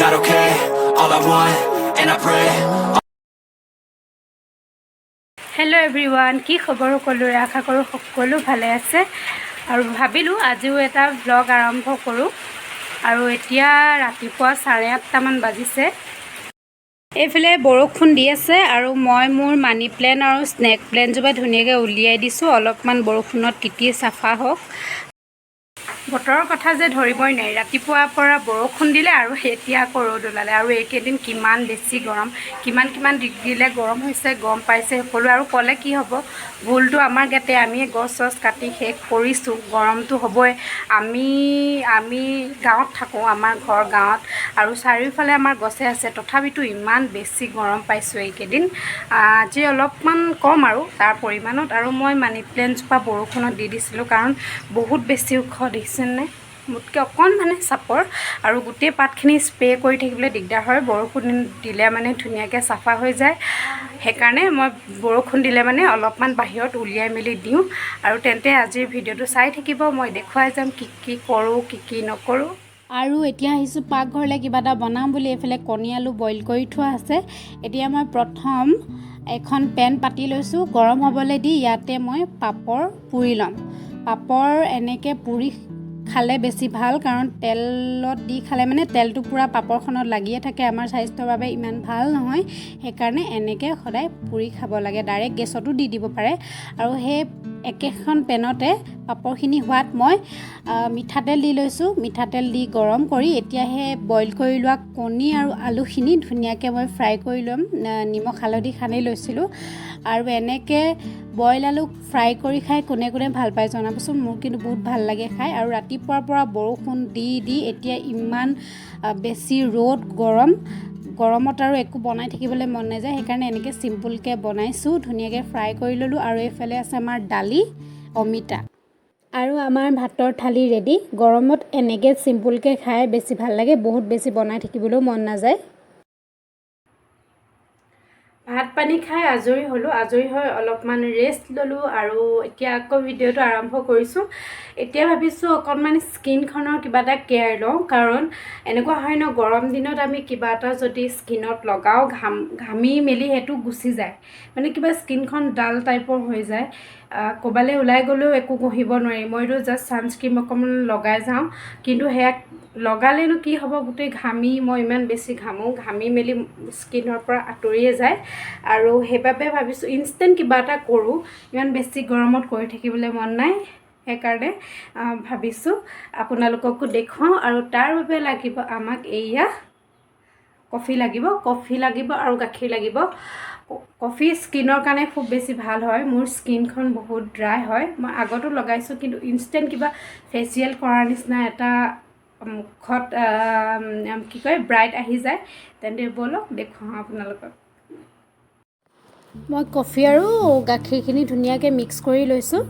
not okay. All I want, and I pray. Hello' everyone, কি খবৰ সকলোৰে? আশা কৰোঁ সকলো ভালে আছে আৰু ভাবিলোঁ আজিও এটা ভ্লগ আৰম্ভ কৰোঁ। আৰু এতিয়া ৰাতিপুৱা 8:30মান বাজিছে। এইফালে বৰষুণ দি আছে আৰু মই মোৰ মানি প্লেণ্ট আৰু স্নেক প্লেণ্টজোপা ধুনীয়াকৈ উলিয়াই দিছোঁ, অলপমান বৰষুণত তিতি চাফা হওক। বতৰৰ কথা যে ধৰিবই নোৱাৰি, ৰাতিপুৱাৰ পৰা বৰষুণ দিলে আৰু এতিয়া আকৌ ৰ'দ ওলালে। আৰু এইকেইদিন কিমান বেছি গৰম, কিমান ডিগ্ৰীলৈ গৰম হৈছে গম পাইছে সকলো। আৰু ক'লে কি হ'ব, ভুলটো আমাৰ গাতে, আমি গছ কাটি শেষ কৰিছোঁ, গৰমটো হ'বই। আমি গাঁৱত থাকোঁ, আমাৰ ঘৰ গাঁৱত, আৰু চাৰিওফালে আমাৰ গছে আছে, তথাপিতো ইমান বেছি গৰম পাইছোঁ এইকেইদিন। আজি অলপমান কম আৰু তাৰ পৰিমাণত। আৰু মই মানি প্লেণ্টজোপা বৰষুণত দি দিছিলোঁ, কাৰণ বহুত বেছি ওখ দেখিছেনে, মোতকৈ অকণমানে চাপৰ, আৰু গোটেই পাতখিনি স্প্ৰে কৰি থাকিবলৈ দিগদাৰ হয়। বৰষুণ দিলে মানে ধুনীয়াকৈ চাফা হৈ যায়, সেইকাৰণে মই বৰষুণ দিলে মানে অলপমান বাহিৰত উলিয়াই মেলি দিওঁ। আৰু তেন্তে আজিৰ ভিডিঅ'টো চাই থাকিব, মই দেখুৱাই যাম কি কৰোঁ, কি নকৰোঁ। আৰু এতিয়া আহিছোঁ পাকঘৰলৈ কিবা এটা বনাম বুলি। এইফালে কণী আলু বইল কৰি থোৱা আছে। এতিয়া মই প্ৰথম এখন পেন পাতি লৈছোঁ, গৰম হ'বলৈ দি ইয়াতে মই পাপৰ পুৰি ল'ম। পাপৰ এনেকৈ পুৰি খালে বেছি ভাল, কাৰণ তেলত দি খালে মানে তেলটো পূৰা পাপৰখনত লাগিয়ে থাকে, আমাৰ স্বাস্থ্যৰ বাবে ইমান ভাল নহয়। সেইকাৰণে এনেকৈ সদায় পুৰি খাব লাগে, ডাইৰেক্ট গেছতো দি দিব পাৰে। আৰু সেই একেখন পেনতে পাপৰখিনি হোৱাত মই মিঠাতেল দি লৈছোঁ। মিঠাতেল দি গৰম কৰি এতিয়া সেই বইল কৰি লোৱা কণী আৰু আলুখিনি ধুনীয়াকৈ মই ফ্ৰাই কৰি ল'ম, নিমখ হালধি সানি লৈছিলোঁ। আৰু এনেকৈ বইল আলু ফ্ৰাই কৰি খাই কোনে ভাল পায় জনাবচোন, মোৰ কিন্তু বহুত ভাল লাগে খাই। আৰু ৰাতিপুৱাৰ পৰা বৰষুণ দি এতিয়া ইমান বেছি ৰ'দ, গৰমত আৰু একো বনাই থাকিবলৈ মন নাযায়, সেইকাৰণে এনেকৈ চিম্পুলকৈ বনাইছোঁ, ধুনীয়াকৈ ফ্ৰাই কৰি ল'লোঁ। আৰু এইফালে আছে আমাৰ দালি, অমিতা, আৰু আমাৰ ভাতৰ থালি ৰেডি। গৰমত এনেকৈ চিম্পুলকৈ খাই বেছি ভাল লাগে, বহুত বেছি বনাই থাকিবলৈও মন নাযায়। ভাত পানী খাই আজৰি হ'লোঁ, আজৰি হৈ অলপমান ৰেষ্ট ল'লোঁ, আৰু এতিয়া আকৌ ভিডিঅ'টো আৰম্ভ কৰিছোঁ। এতিয়া ভাবিছোঁ অকণমান স্কিনখনৰ কিবা এটা কেয়াৰ লওঁ, কাৰণ এনেকুৱা হয় ন, গৰম দিনত আমি কিবা এটা যদি স্কিনত লগাওঁ, ঘামি মেলি সেইটো গুচি যায়, মানে কিবা স্কিনখন ডাল টাইপৰ হৈ যায়। ক'ৰবালৈ ওলাই গ'লেও একো ঘঁহিব নোৱাৰি। মইতো জাষ্ট ছানস্ক্ৰীম অকণমান লগাই যাওঁ, কিন্তু সেয়া লগালেনো কি হ'ব, গোটেই মই ইমান বেছি ঘামি মেলি স্কিনৰ পৰা আঁতৰিয়ে যায়। আৰু সেইবাবে ভাবিছোঁ ইনষ্টেণ্ট কিবা এটা কৰোঁ, ইমান বেছি গৰমত কৰি থাকিবলৈ মন নাই, সেইকাৰণে ভাবিছোঁ আপোনালোককো দেখুৱাওঁ। আৰু তাৰ বাবে লাগিব আমাক এয়া কফি লাগিব আৰু গাখীৰ লাগিব। কফি স্কিনৰ কাৰণে খুব বেছি ভাল হয়, মোৰ স্কিনখন বহুত ড্ৰাই হয়, মই আগতো লগাইছোঁ, কিন্তু ইনষ্টেণ্ট কিবা ফেচিয়েল কৰাৰ নিচিনা এটা মুখত ব্ৰাইট আহি যায়। তেন্তে ব'লক দেখুৱাওঁ আপোনালোকক। মই কফি আৰু গাখীৰখিনি ধুনীয়াকৈ মিক্স কৰি লৈছোঁ।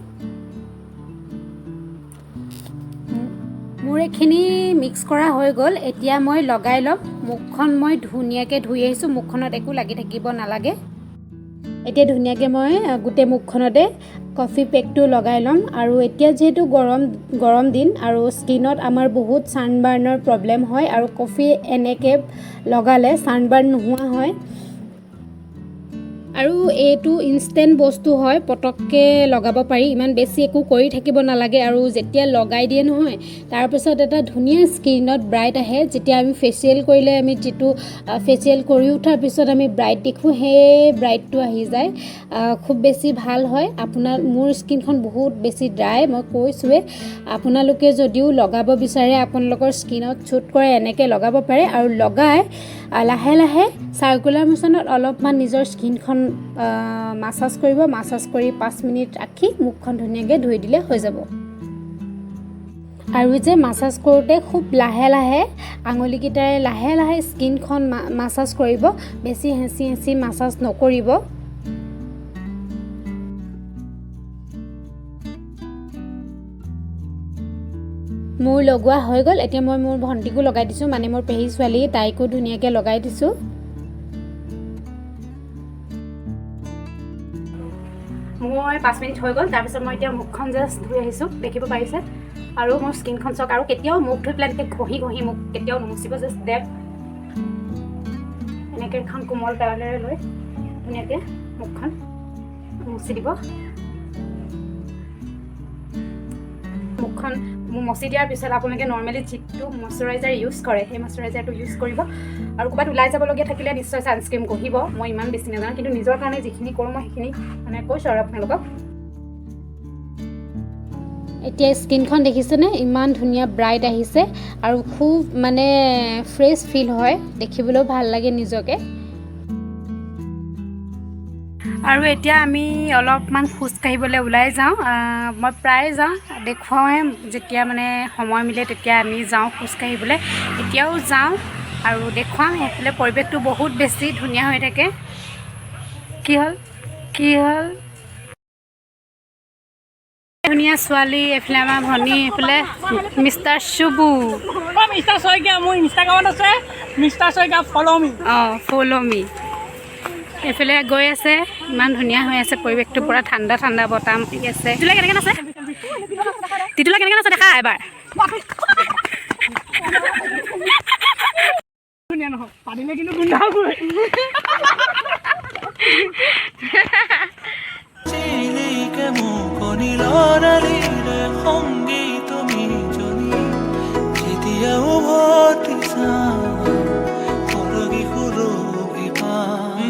মোৰ এইখিনি মিক্স কৰা হৈ গ'ল, এতিয়া মই লগাই ল'ম। মুখখন মই ধুনীয়াকৈ ধুই আহিছোঁ, মুখখনত একো লাগি থাকিব নালাগে। এতিয়া ধুনীয়াকৈ মই গোটেই মুখখনতে কফি পেকটো লগাই ল'ম। আৰু এতিয়া যিহেতু গৰম দিন, আৰু স্কিনত আমাৰ বহুত ছানবাৰ্ণৰ প্ৰব্লেম হয়, আৰু কফি এনেকৈ লগালে ছানবাৰ্ণ নোহোৱা হয়। আৰু এইটো ইনষ্টেণ্ট বস্তু হয়, পটককৈ লগাব পাৰি, ইমান বেছি একো কৰি থাকিব নালাগে। আৰু যেতিয়া লগাই দিয়ে নহয়, তাৰপিছত এটা ধুনীয়া স্কিনত ব্ৰাইট আহে। যেতিয়া আমি ফেচিয়েল কৰিলে, আমি যিটো ফেচিয়েল কৰি উঠাৰ পিছত আমি ব্ৰাইট দেখোঁ, সেই ব্ৰাইটটো আহি যায়, খুব বেছি ভাল হয়। মোৰ স্কিনখন বহুত বেছি ড্ৰাই, মই কৈছোঁৱে। আপোনালোকে যদিও লগাব বিচাৰে, আপোনালোকৰ স্কিনত শ্বুট কৰে, এনেকৈ লগাব পাৰে। আৰু লগাই লাহে লাহে চাৰ্কুলাৰ মোশ্যনত অলপমান নিজৰ স্কিনখন মাছাজ কৰিব, মাছাজ কৰি 5 মিনিট ৰাখি মুখখন ধুনীয়াকৈ ধুই দিলে হৈ যাব। আৰু যে মাছাজ কৰোঁতে খুব লাহে লাহে আঙুলিকেইটাৰে লাহে লাহে স্কিনখন মাছাজ কৰিব, বেছি হেঁচি মাছাজ নকৰিব। মোৰ লগোৱা হৈ গ'ল, এতিয়া মই মোৰ ভণ্টিকো লগাই দিছোঁ, মানে মোৰ পেহী ছোৱালী, তাইকো ধুনীয়াকৈ লগাই দিছোঁ। মই 5 মিনিট হৈ গ'ল, তাৰপিছত মই এতিয়া মুখখন জাষ্ট ধুই আহিছোঁ, দেখিব পাৰিছে। আৰু মোৰ স্কিনখন চাওক, আৰু কেতিয়াও মুখ ধুই পেলাই ঘঁহি মুখ কেতিয়াও নুমুচিব, জাষ্ট ধুনীয়াকৈ এখন কোমল টাৱেলেৰে লৈ ধুনীয়াকৈ মুখখন মুচি দিব মুখখন মচি দিয়াৰ পিছত আপোনালোকে নৰ্মেলি যিটো মইশ্চাৰাইজাৰ ইউজ কৰে সেই মইশ্চাৰাইজাৰটো ইউজ কৰিব আৰু ক'ৰবাত ওলাই যাবলগীয়া থাকিলে নিশ্চয় ছানস্ক্ৰীম ঘঁহিব মই ইমান বেছি নাজানো কিন্তু নিজৰ কাৰণে যিখিনি কৰোঁ মই সেইখিনি মানে কৈছোঁ আৰু আপোনালোকক এতিয়া স্কিনখন দেখিছেনে ইমান ধুনীয়া ব্ৰাইট আহিছে আৰু খুব মানে ফ্ৰেছ ফিল হয় দেখিবলৈও ভাল লাগে নিজকে আৰু এতিয়া আমি অলপমান খোজ কাঢ়িবলৈ ওলাই যাওঁ মই প্ৰায় যাওঁ দেখুৱাওঁহে যেতিয়া মানে সময় মিলে তেতিয়া আমি যাওঁ খোজ কাঢ়িবলৈ এতিয়াও যাওঁ আৰু দেখুৱাওঁ সেইফালে পৰিৱেশটো বহুত বেছি ধুনীয়া হৈ থাকে কি হ'ল ধুনীয়া ছোৱালী এইফালে আমাৰ ভনী এইফালে মিষ্টাৰ শুবু মিষ্টাৰ শইকীয়া মোৰ ইনষ্টাগ্ৰামত আছে মিষ্টাৰ শইকীয়া ফ'ল' মি এইফালে গৈ আছে ইমান ধুনীয়া হৈ আছে পৰিৱেশটো পূৰা ঠাণ্ডা ঠাণ্ডা বতাহ মাৰি আছে তিতুলা কেনেকৈ নাচে দেখা এবাৰ ধুনীয়া নহয় পাতিলে কিন্তু গোন্ধাবই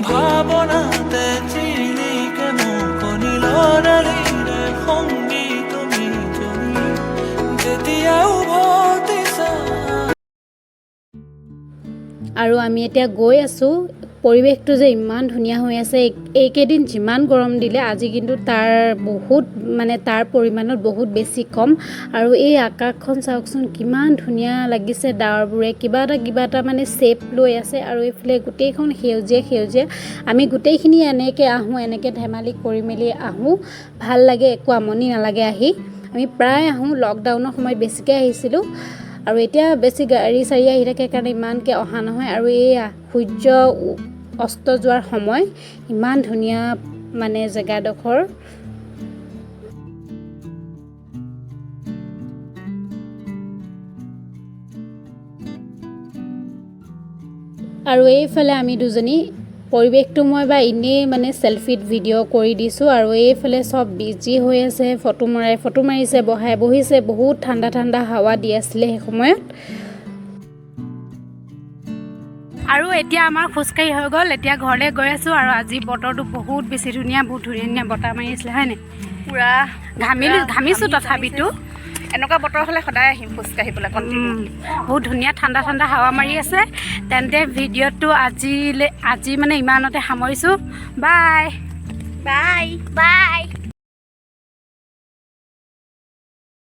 ভাবনাতে চিলিকে মুকনি লৰালিৰে সংগী তুমি জনী যেতিয়া উভতিছা আৰু আমি এতিয়া গৈ আছোঁ পৰিৱেশটো যে ইমান ধুনীয়া হৈ আছে এইকেইদিন যিমান গৰম দিলে আজি কিন্তু তাৰ পৰিমাণত বহুত বেছি কম আৰু এই আকাশখন চাওকচোন কিমান ধুনীয়া লাগিছে ডাৱৰবোৰে কিবা এটা মানে শ্বেপ লৈ আছে আৰু এইফালে গোটেইখন সেউজীয়া আমি গোটেইখিনি এনেকৈ ধেমালি কৰি মেলি আহোঁ ভাল লাগে একো আমনি নালাগে আহি আমি প্ৰায় আহোঁ লকডাউনৰ সময়ত বেছিকৈ আহিছিলোঁ আৰু এতিয়া বেছি গাড়ী চাৰি আহি থাকে কাৰণে ইমানকৈ অহা নহয় আৰু এই সূৰ্য অস্ত যোৱাৰ সময় ইমান ধুনীয়া মানে জেগাডোখৰ আৰু এইফালে আমি দুজনী পৰিৱেশটো মই এনেই মানে চেলফিত ভিডিঅ' কৰি দিছোঁ আৰু এইফালে চব বিজি হৈ আছে ফটো মাৰিছে বহিছে বহুত ঠাণ্ডা হাৱা দি আছিলে সেই সময়ত আৰু এতিয়া আমাৰ খোজকাঢ়ি হৈ গ'ল এতিয়া ঘৰলৈ গৈ আছোঁ আৰু আজি বতৰটো বহুত বেছি ধুনীয়া বতাহ মাৰি আছিলে হয়নে পূৰা ঘামিছোঁ তথাপিতো এনেকুৱা বতৰ হ'লে সদায় আহিম খোজকাঢ়িবলৈ বহুত ধুনীয়া ঠাণ্ডা হাৱা মাৰি আছে তেন্তে ভিডিঅ'টো আজি মানে ইমানতে সামৰিছোঁ বাই